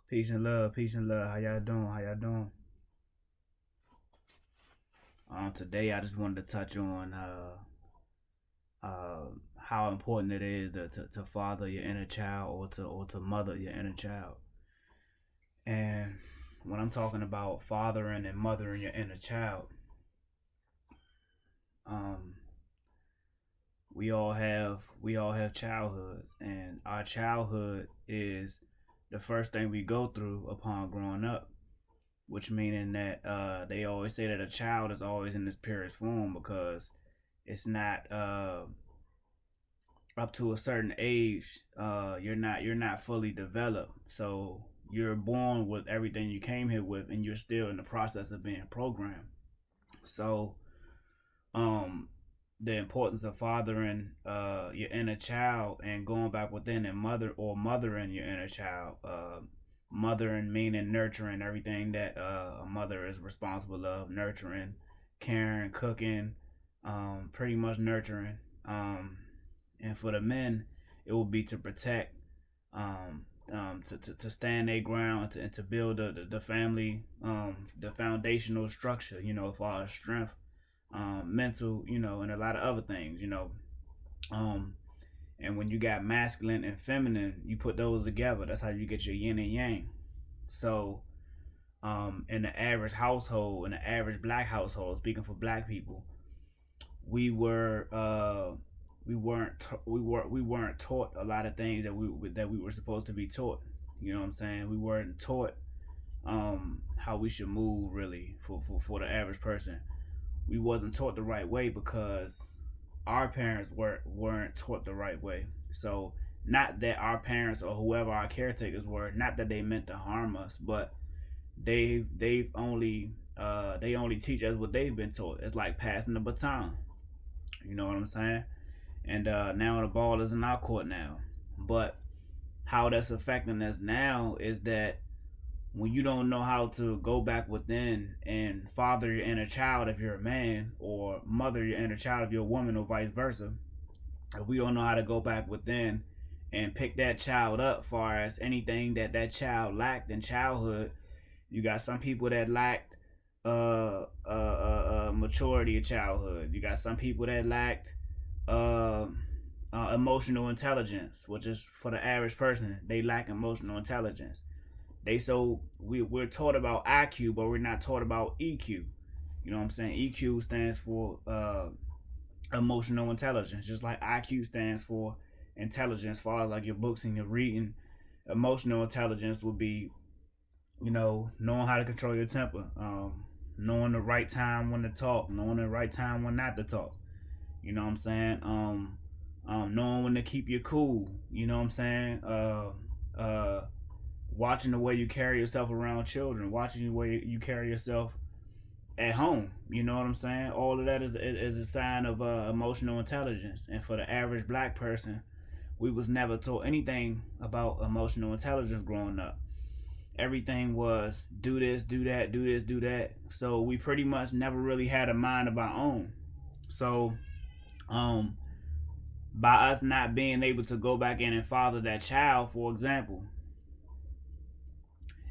Peace and love, peace and love. How y'all doing? How y'all doing? Today I just wanted to touch on how important it is to father your inner child or to mother your inner child. And when I'm talking about fathering and mothering your inner child, um, we all have childhoods, and our childhood is the first thing we go through upon growing up, which meaning that they always say that a child is always in its purest form because it's not up to a certain age. You're not fully developed, so you're born with everything you came here with, and you're still in the process of being programmed. So um the importance of fathering your inner child and going back within and mothering your inner child. Mothering meaning nurturing everything that a mother is responsible of, nurturing, caring, cooking, pretty much nurturing. And for the men, it will be to protect, to stand their ground and to build the family, the foundational structure, for our strength, mental, and a lot of other things, Um, and when you got masculine and feminine, you put those together. That's how you get your yin and yang. So, in the average household, in the average black household, speaking for black people, we were we weren't taught a lot of things that we were supposed to be taught. You know what I'm saying? We weren't taught how we should move really for the average person. We wasn't taught the right way because our parents weren't taught the right way. So not that our parents or whoever our caretakers were, not that they meant to harm us, but they only teach us what they've been taught. It's like passing the baton. You know what I'm saying? And now the ball is in our court now. But how that's affecting us now is that when you don't know how to go back within and father your inner child if you're a man, or mother your inner child if you're a woman, or vice versa, if we don't know how to go back within and pick that child up far as anything that child lacked in childhood. You got some people that lacked maturity of childhood. You got some people that lacked uh, emotional intelligence, which is for the average person, they lack emotional intelligence. We're taught about IQ, but we're not taught about EQ. You know what I'm saying? EQ stands for emotional intelligence, just like IQ stands for intelligence, far as like your books and your reading. Emotional intelligence would be, knowing how to control your temper, knowing the right time when to talk, knowing the right time when not to talk. You know what I'm saying? Knowing when to keep you cool. You know what I'm saying? Watching the way you carry yourself around children, watching the way you carry yourself at home. You know what I'm saying? All of that is a sign of emotional intelligence. And for the average black person, we was never taught anything about emotional intelligence growing up. Everything was do this, do that, do this, do that. So we pretty much never really had a mind of our own. So, um, by us not being able to go back in and father that child, for example,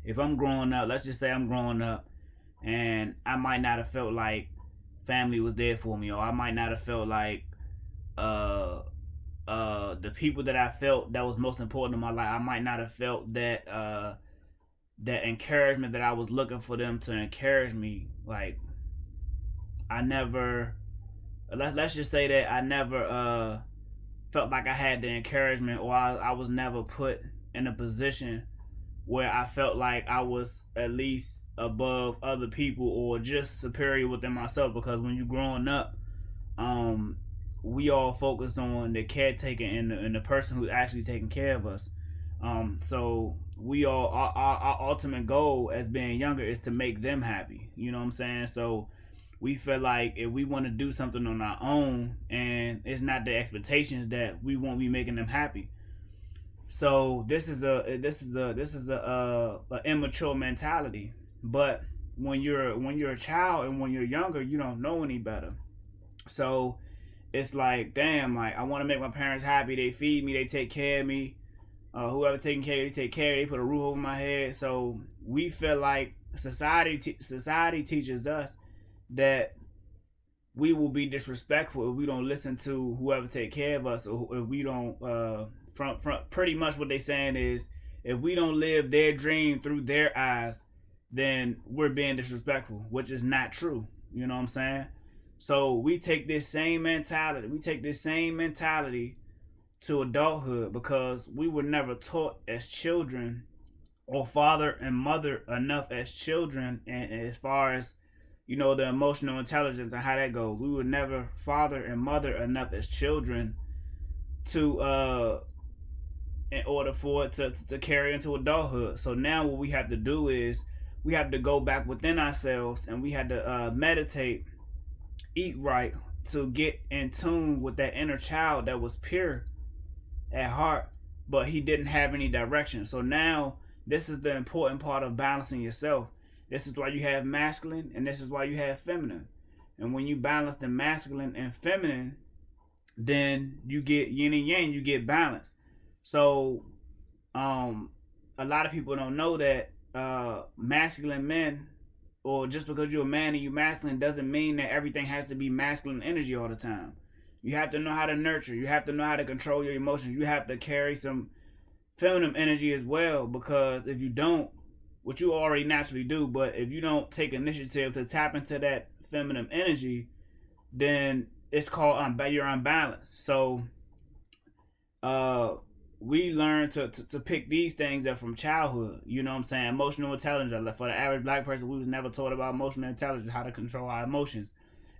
if I'm growing up, let's just say I'm growing up, and I might not have felt like family was there for me, or I might not have felt like uh the people that I felt that was most important in my life, I might not have felt that encouragement that I was looking for them to encourage me. Like, I never, let's just say that I never felt like I had the encouragement, or I was never put in a position where I felt like I was at least above other people or just superior within myself. Because when you're growing up, we all focus on the caretaker and the person who's actually taking care of us. So we all our ultimate goal as being younger is to make them happy. You know what I'm saying? So we feel like if we want to do something on our own and it's not the expectations, that we won't be making them happy. So this is a immature mentality. But when you're a child and when you're younger, you don't know any better. So it's like, damn, like I want to make my parents happy. They feed me, they take care of me. whoever taking care, they take care. They put a roof over my head. So we feel like society teaches us that we will be disrespectful if we don't listen to whoever take care of us, or if we don't. From pretty much what they saying is, if we don't live their dream through their eyes, then we're being disrespectful, which is not true. You know what I'm saying? So we take this same mentality. To adulthood, because we were never taught as children, or father and mother enough as children, and as far as the emotional intelligence and how that goes. We were never father and mother enough as children to in order for it to carry into adulthood. So now what we have to do is we have to go back within ourselves, and we had to meditate, eat right, to get in tune with that inner child that was pure at heart, but he didn't have any direction. So now this is the important part of balancing yourself. This is why you have masculine, and this is why you have feminine. And when you balance the masculine and feminine, then you get yin and yang, you get balance. So a lot of people don't know that masculine men, or just because you're a man and you're masculine, doesn't mean that everything has to be masculine energy all the time. You have to know how to nurture. You have to know how to control your emotions. You have to carry some feminine energy as well, because if you don't, which you already naturally do, but if you don't take initiative to tap into that feminine energy, then it's called you're unbalanced. So we learn to pick these things up from childhood. You know what I'm saying? Emotional intelligence. For the average black person, we was never taught about emotional intelligence, how to control our emotions.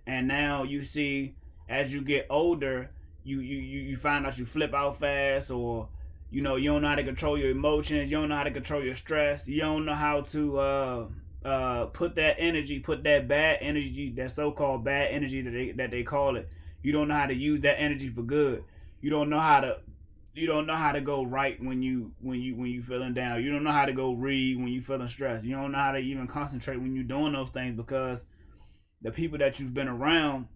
And now you see, as you get older, you find out you flip out fast, or you don't know how to control your emotions, you don't know how to control your stress, you don't know how to put that bad energy, that so-called bad energy that they call it. You don't know how to use that energy for good. You don't know how to go right when you feeling down. You don't know how to go read when you feeling stressed. You don't know how to even concentrate when you're doing those things, because the people that you've been around,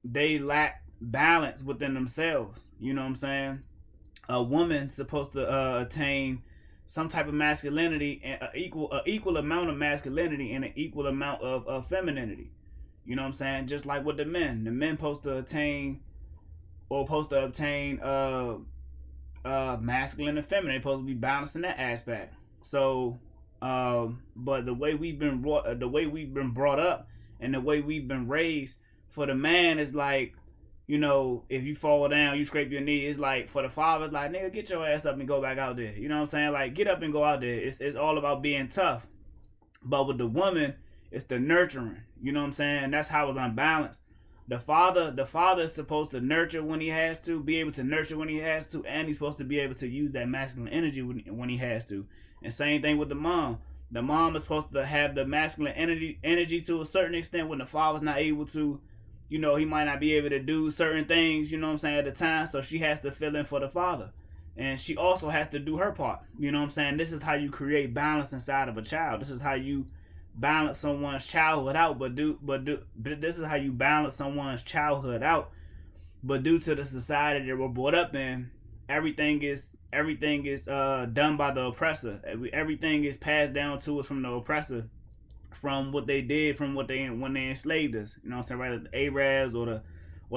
they lack balance within themselves. You know what I'm saying? A woman's supposed to attain some type of masculinity, and equal amount of masculinity and an equal amount of femininity. You know what I'm saying? Just like with the men supposed to obtain masculine and feminine. They're supposed to be balanced in that aspect. So but the way we've been brought up, and the way we've been raised, for the man is like, if you fall down, you scrape your knee. It's like, for the father, it's like, nigga, get your ass up and go back out there. You know what I'm saying? Like, get up and go out there. It's all about being tough. But with the woman, it's the nurturing. You know what I'm saying? That's how it's unbalanced. The father is supposed to nurture when he has to, be able to nurture when he has to, and he's supposed to be able to use that masculine energy when he has to. And same thing with the mom. The mom is supposed to have the masculine energy to a certain extent when the father's not able to. He might not be able to do certain things, you know what I'm saying, at the time, so she has to fill in for the father. And she also has to do her part, you know what I'm saying? This is how you create balance inside of a child. This is how you balance someone's childhood out, but this is how you balance someone's childhood out. But due to the society that we're brought up in, everything is done by the oppressor. Everything is passed down to us from the oppressor, from what they did, when they enslaved us. You know what I'm saying? Right, the Arabs or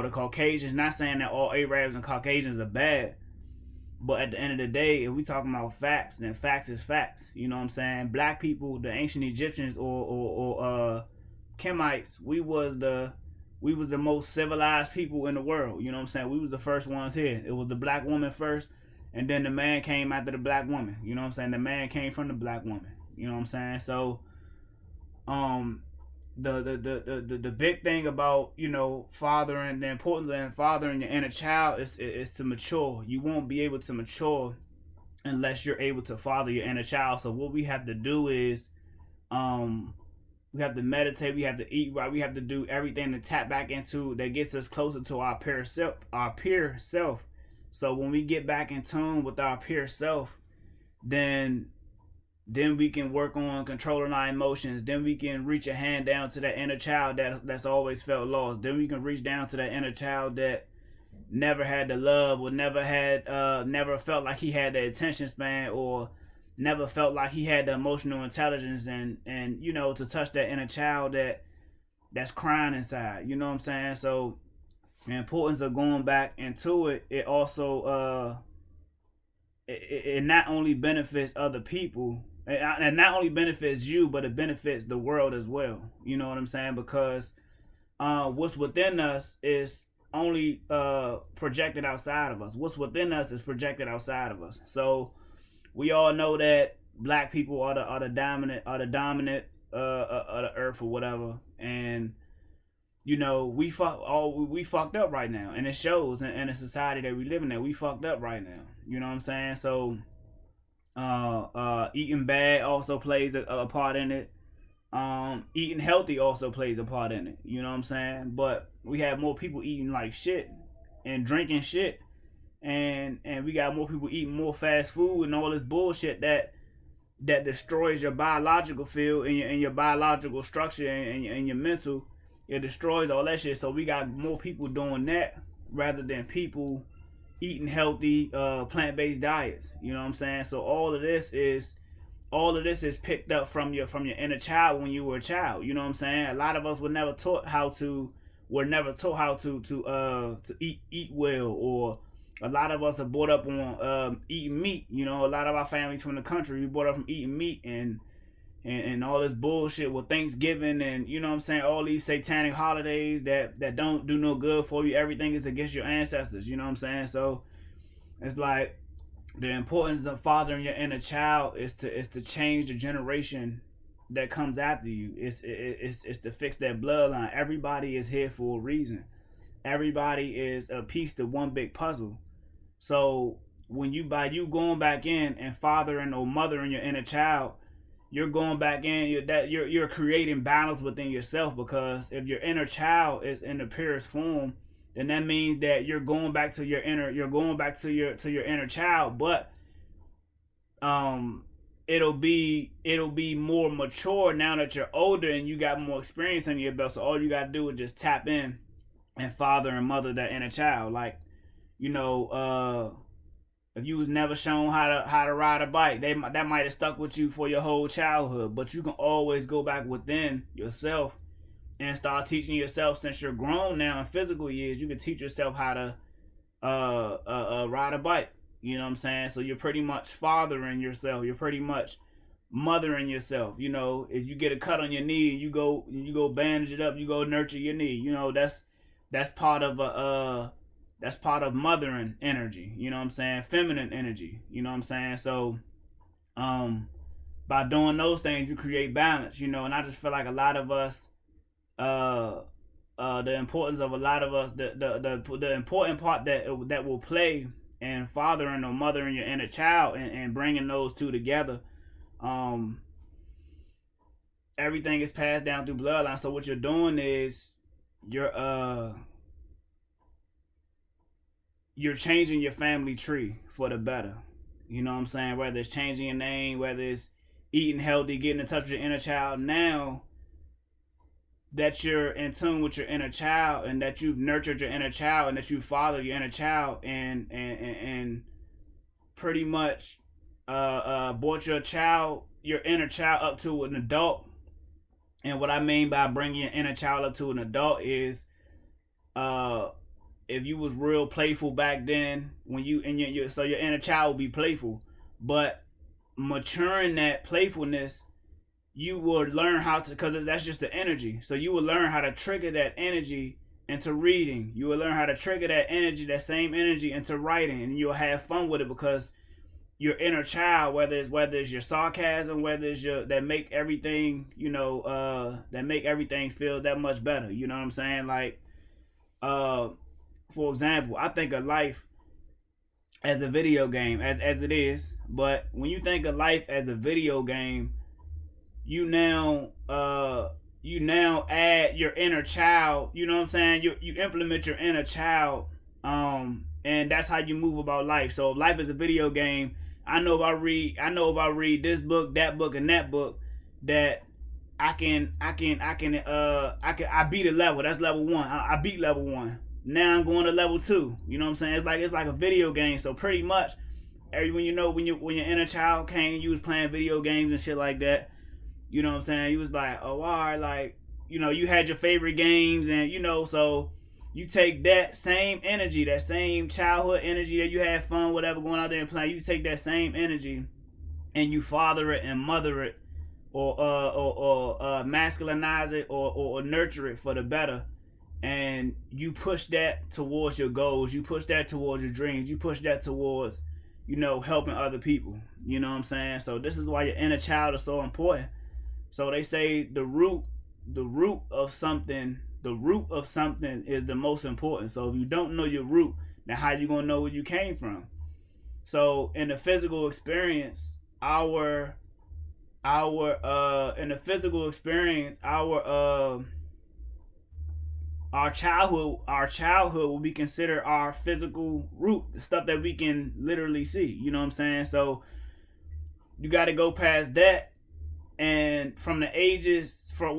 the Caucasians. Not saying that all Arabs and Caucasians are bad, but at the end of the day, if we talking about facts, then facts is facts. You know what I'm saying? Black people, the ancient Egyptians or Kemites, we was the most civilized people in the world. You know what I'm saying? We was the first ones here. It was the black woman first, and then the man came after the black woman. You know what I'm saying? The man came from the black woman. You know what I'm saying? So the big thing about fathering, the importance of fathering your inner child is to mature. You won't be able to mature unless you're able to father your inner child. So what we have to do is we have to meditate, we have to eat right, we have to do everything to tap back into that gets us closer to our pure self. So when we get back in tune with our pure self, then we can work on controlling our emotions. Then we can reach a hand down to that inner child that's always felt lost. Then we can reach down to that inner child that never had the love, or never felt like he had the attention span, or never felt like he had the emotional intelligence, and to touch that inner child that's crying inside. You know what I'm saying? So the importance of going back into it, it also it not only benefits other people, and not only benefits you, but it benefits the world as well. You know what I'm saying? Because what's within us is only projected outside of us. What's within us is projected outside of us. So we all know that black people are the dominant of the earth or whatever, and we fucked up right now, and it shows in the society that we live in. That we fucked up right now. You know what I'm saying? So eating bad also plays a part in it. Eating healthy also plays a part in it. You know what I'm saying? But we have more people eating like shit and drinking shit, and we got more people eating more fast food and all this bullshit that destroys your biological field and your biological structure and your mental. It destroys all that shit. So we got more people doing that rather than people eating healthy plant-based diets. You know what I'm saying? So all of this is picked up from your inner child when you were a child. You know what I'm saying? A lot of us were never taught how to eat well, or a lot of us are brought up on eating meat. You know, a lot of our families from the country, we brought up from eating meat and all this bullshit with Thanksgiving, and you know what I'm saying, all these satanic holidays that don't do no good for you. Everything is against your ancestors. You know what I'm saying? So it's like the importance of fathering your inner child is to change the generation that comes after you. It's to fix that bloodline. Everybody is here for a reason. Everybody is a piece to one big puzzle. So when by you going back in and fathering or mothering your inner child, you're going back in. You're creating balance within yourself, because if your inner child is in the purest form, then that means that you're going back to your inner child. But it'll be more mature now that you're older and you got more experience under your belt. So all you gotta do is just tap in and father and mother that inner child. Like, if you was never shown how to ride a bike, that might have stuck with you for your whole childhood. But you can always go back within yourself and start teaching yourself. Since you're grown now in physical years, you can teach yourself how to ride a bike. You know what I'm saying? So you're pretty much fathering yourself. You're pretty much mothering yourself. You know, if you get a cut on your knee, you go bandage it up. You go nurture your knee. You know, that's part of mothering energy. You know what I'm saying? Feminine energy. You know what I'm saying? So by doing those things, you create balance. You know, and I just feel like a lot of us, the importance of a lot of us, the important part that will play in fathering or mothering your inner child, and bringing those two together. Everything is passed down through bloodline. So what you're doing is you're changing your family tree for the better. You know what I'm saying? Whether it's changing your name, whether it's eating healthy, getting in touch with your inner child. Now that you're in tune with your inner child, and that you've nurtured your inner child, and that you father your inner child, and pretty much brought your inner child up to an adult. And what I mean by bringing your inner child up to an adult is, if you was real playful back then, when so your inner child will be playful, but maturing that playfulness, you will learn how to, because that's just the energy. So you will learn how to trigger that energy into reading. You will learn how to trigger that energy, that same energy, into writing, and you'll have fun with it, because your inner child, whether it's your sarcasm, whether it's that make everything, that make everything feel that much better. You know what I'm saying? Like, for example, I think of life as a video game, as it is. But when you think of life as a video game, you now add your inner child. You know what I'm saying? You implement your inner child, and that's how you move about life. So if life is a video game, I know if I read this book, that book, and that book, that I beat a level. That's level 1. I beat level 1. Now I'm going to level 2. You know what I'm saying? It's like a video game. So pretty much, when your inner child came, you was playing video games and shit like that. You know what I'm saying? You was like, oh, all right, like, you had your favorite games, and so you take that same energy, that same childhood energy that you had fun, whatever, going out there and playing. You take that same energy and you father it and mother it, or masculinize it, or nurture it for the better, and you push that towards your goals. You push that towards your dreams. You push that towards helping other people. You know what I'm saying? So this is why your inner child is so important. So they say the root of something is the most important. So if you don't know your root, then how you gonna know where you came from? So in the physical experience, our in the physical experience, our childhood will be considered our physical root, the stuff that we can literally see. You know what I'm saying? So you got to go past that, and from the ages from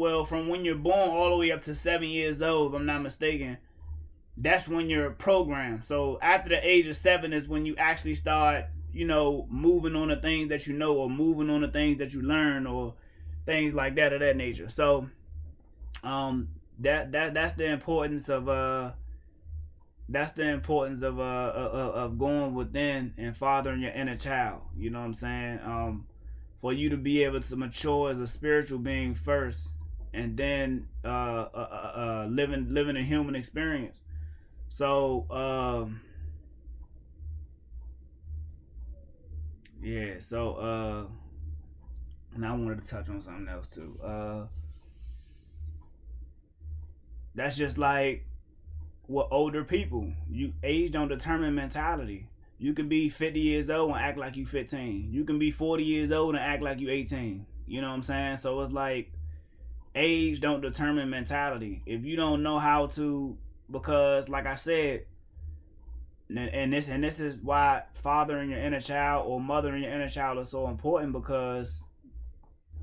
when you're born all the way up to 7 years old, if I'm not mistaken, that's when you're programmed. So after the age of 7 is when you actually start, moving on the things that or moving on the things that you learn, or things like that of that nature. So that's the importance of going within and fathering your inner child. You know what I'm saying? For you to be able to mature as a spiritual being first, and then living a human experience. So yeah. So and I wanted to touch on something else too. That's just like with older people. Age don't determine mentality. You can be 50 years old and act like you 15. You can be 40 years old and act like you 18. You know what I'm saying? So it's like age don't determine mentality. If you don't know how to, because like I said, and this is why fathering your inner child or mothering your inner child is so important, because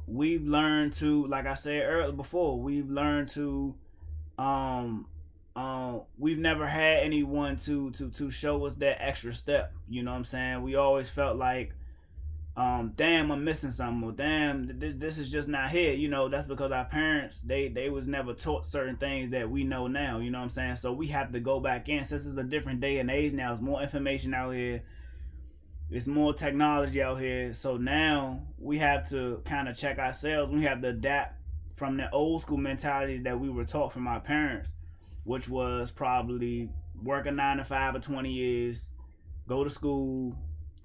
we've learned to, like I said earlier before, we've learned to we've never had anyone to show us that extra step. You know what I'm saying? We always felt like, damn, I'm missing something, or damn, this is just not here. That's because our parents, they was never taught certain things that we know now. You know what I'm saying? So we have to go back in. Since it's a different day and age now, there's more information out here, it's more technology out here. So now we have to kind of check ourselves. We have to adapt from the old school mentality that we were taught from our parents, which was probably work a 9 to 5 or 20 years, go to school,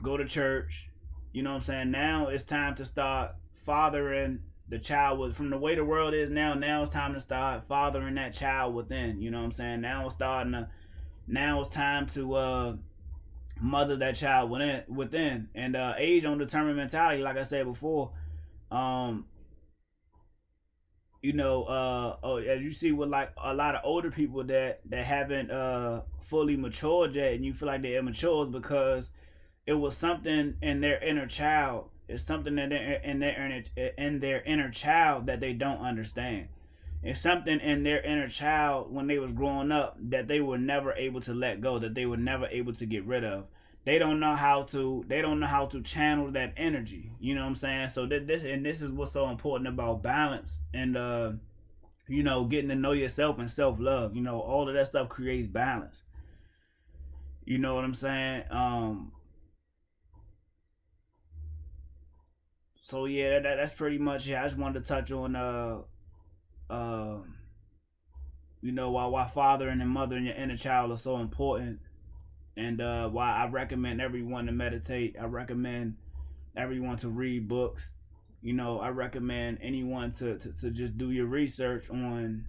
go to church. You know what I'm saying? Now it's time to start fathering the child from the way the world is now. Now it's time to start fathering that child within. You know what I'm saying? Now it's time to mother that child within. And age don't determine mentality, like I said before. As you see with like a lot of older people that haven't fully matured yet, and you feel like they're immature, is because it was something in their inner child. It's something in their inner child that they don't understand. It's something in their inner child when they was growing up that they were never able to let go, that they were never able to get rid of. They don't know how to channel that energy. You know what I'm saying? So this is what's so important about balance, and getting to know yourself and self-love. All of that stuff creates balance. You know what I'm saying? So yeah, that's pretty much it. I just wanted to touch on why fathering and mothering your inner child are so important, and why I recommend everyone to meditate. I recommend everyone to read books. I recommend anyone to just do your research on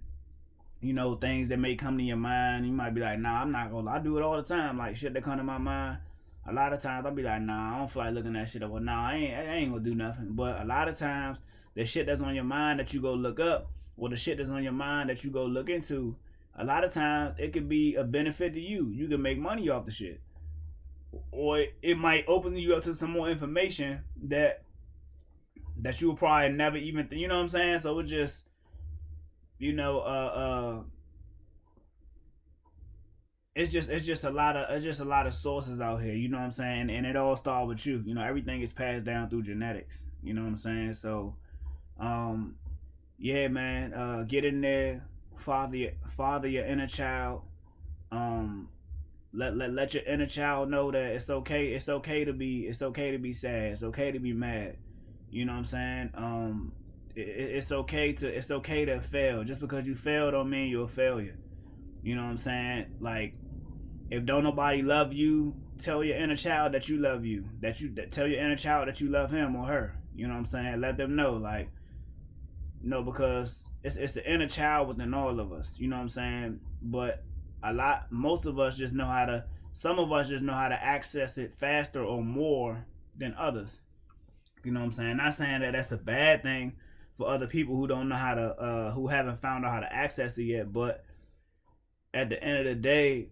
things that may come to your mind. You might be like, nah, I'm not gonna. I do it all the time. Like shit that come to my mind. A lot of times I'll be like, nah, I don't feel like looking at shit up. Well, nah, I ain't gonna do nothing. But a lot of times the shit that's on your mind that you go look up, or the shit that's on your mind that you go look into, a lot of times it could be a benefit to you. You can make money off the shit, or it might open you up to some more information that you will probably never even you know what I'm saying? So it just it's just a lot of sources out here, you know what I'm saying? And it all starts with you. You know, everything is passed down through genetics. You know what I'm saying? So um yeah, man, get in there, father your inner child. Um let your inner child know that it's okay to be sad, it's okay to be mad. You know what I'm saying? It's okay to fail. Just because you fail don't mean you're a failure. You know what I'm saying? Like, if don't nobody love you, tell your inner child that you love you. Tell your inner child that you love him or her. You know what I'm saying? Let them know, like, because it's the inner child within all of us. You know what I'm saying? But most of us just know how to. Some of us just know how to access it faster or more than others. You know what I'm saying? Not saying that that's a bad thing for other people who don't know how to, who haven't found out how to access it yet. But at the end of the day,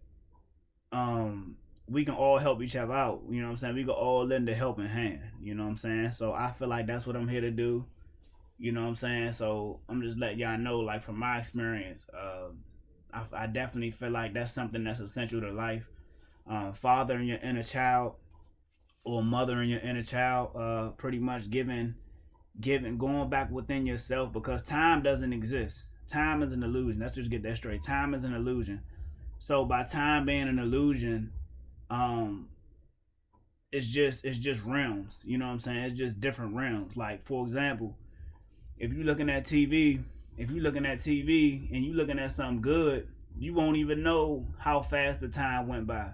we can all help each other out. You know what I'm saying? We can all lend a helping hand. You know what I'm saying? So I feel like that's what I'm here to do. You know what I'm saying? So I'm just letting y'all know, like, from my experience, I definitely feel like that's something that's essential to life. Fathering your inner child or mothering your inner child, pretty much going back within yourself, because time doesn't exist. Time is an illusion. Let's just get that straight. Time is an illusion. So by time being an illusion, um, it's just realms. You know what I'm saying? It's just different realms. Like, for example, if you're looking at TV, if you're looking at TV and you looking at something good, you won't even know how fast the time went by,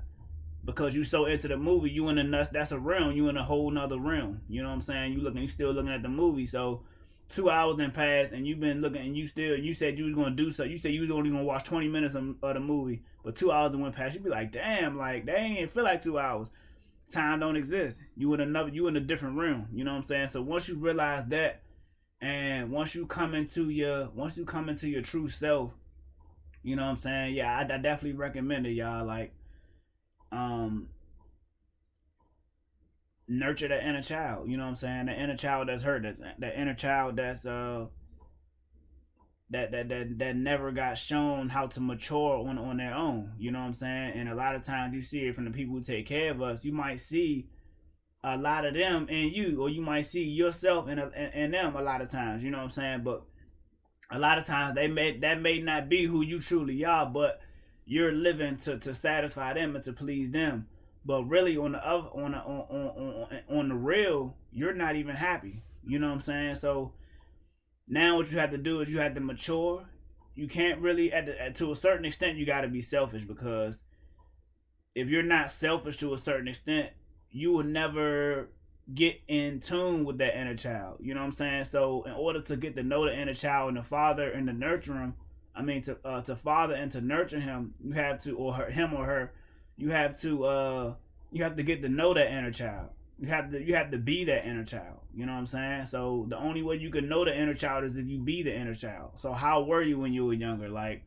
because you so into the movie. You in the nuts. That's a realm. You in a whole nother realm. You know what I'm saying? You still looking at the movie. So 2 hours then passed, and you've been looking, and you said you was gonna do so. You said you was only gonna watch 20 minutes of the movie, but 2 hours went past. You'd be like, damn, like, they ain't even feel like 2 hours. Time don't exist. You in a different realm. You know what I'm saying? So once you realize that, and once you come into your true self, you know what I'm saying? Yeah, I definitely recommend it, y'all. Like, um, nurture the inner child. You know what I'm saying? The inner child that's hurt. That's the inner child that never got shown how to mature on their own. You know what I'm saying? And a lot of times you see it from the people who take care of us. You might see a lot of them in you, or you might see yourself in them a lot of times. You know what I'm saying? But a lot of times that may not be who you truly are, but you're living to satisfy them and to please them. But really, on the other, on the real, you're not even happy. You know what I'm saying? So now what you have to do is you have to mature. You can't really, to a certain extent, you got to be selfish, because if you're not selfish to a certain extent, you will never get in tune with that inner child. You know what I'm saying? So in order to get to know the inner child and the father and to nurture him, to father and to nurture him, you have to, or him or her, you have to get to know that inner child. You have to be that inner child. You know what I'm saying? So the only way you can know the inner child is if you be the inner child. So how were you when you were younger? Like,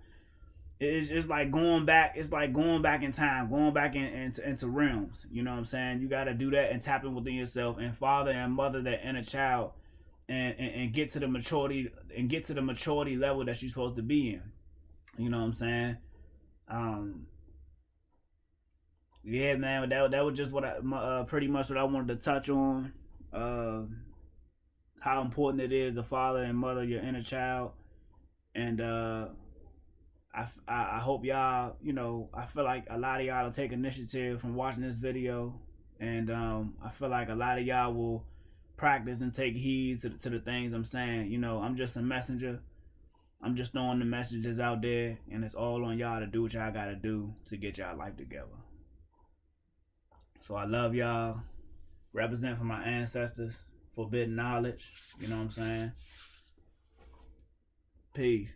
it's like going back. It's like going back in time, going back into realms. You know what I'm saying? You got to do that and tap in within yourself and father and mother that inner child, and get to the maturity level that you're supposed to be in. You know what I'm saying? Um, yeah, man. That was just pretty much what I wanted to touch on. Uh, how important it is to father and mother your inner child, and I hope y'all, I feel like a lot of y'all will take initiative from watching this video, and I feel like a lot of y'all will practice and take heed to the things I'm saying. I'm just a messenger. I'm just throwing the messages out there, and it's all on y'all to do what y'all gotta do to get y'all life together. So I love y'all. Represent for my ancestors. Forbidden knowledge. You know what I'm saying? Peace.